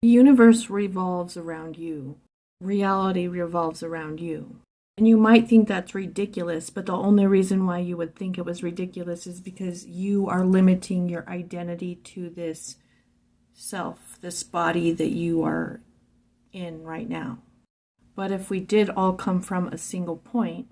The universe revolves around you. Reality revolves around you. And you might think that's ridiculous, but the only reason why you would think it was ridiculous is because you are limiting your identity to this self, this body that you are in right now. But if we did all come from a single point,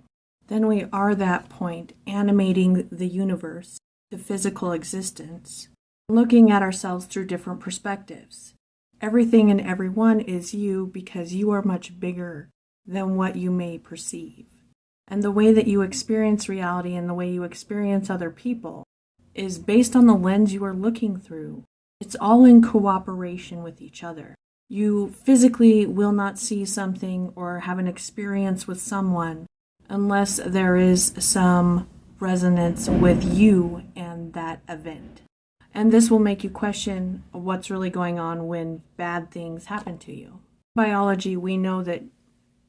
then we are that point animating the universe to physical existence, looking at ourselves through different perspectives. Everything and everyone is you because you are much bigger than what you may perceive. And the way that you experience reality and the way you experience other people is based on the lens you are looking through. It's all in cooperation with each other. You physically will not see something or have an experience with someone unless there is some resonance with you and that event. And this will make you question what's really going on when bad things happen to you. In biology, we know that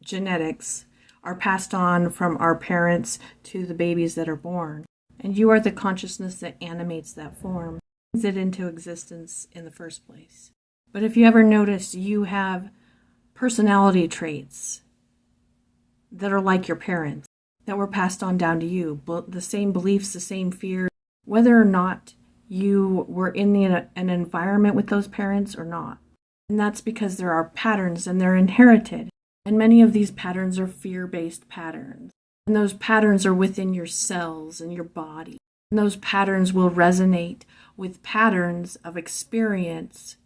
genetics are passed on from our parents to the babies that are born. And you are the consciousness that animates that form, brings it into existence in the first place. But if you ever notice, you have personality traits that are like your parents, that were passed on down to you, the same beliefs, the same fears, whether or not you were in an environment with those parents or not. And that's because there are patterns and they're inherited. And many of these patterns are fear-based patterns. And those patterns are within your cells and your body. And those patterns will resonate with patterns of experience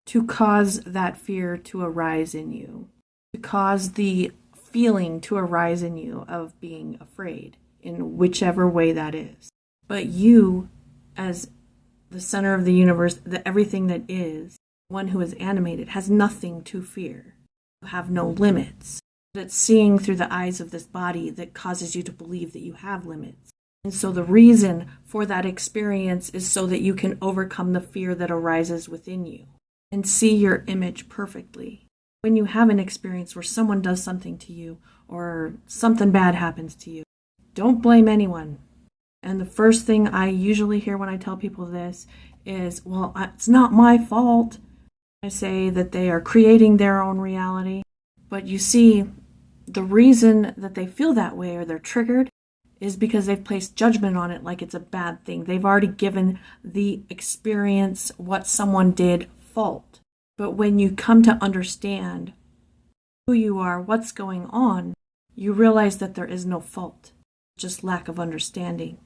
to cause that fear to arise in you, to cause the feeling to arise in you of being afraid in whichever way that is. But you, as the center of the universe, the everything that is, one who is animated, has nothing to fear. You have no limits. It's seeing through the eyes of this body that causes you to believe that you have limits. And so the reason for that experience is so that you can overcome the fear that arises within you and see your image perfectly. When you have an experience where someone does something to you or something bad happens to you, don't blame anyone. And the first thing I usually hear when I tell people this is, well, it's not my fault. I say that they are creating their own reality. But you see, the reason that they feel that way or they're triggered is because they've placed judgment on it like it's a bad thing. They've already given the experience, what someone did, fault. But when you come to understand who you are, what's going on, you realize that there is no fault, just lack of understanding.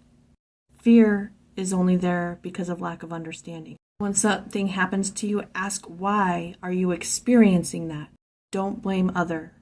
Fear is only there because of lack of understanding. When something happens to you, ask why are you experiencing that? Don't blame other.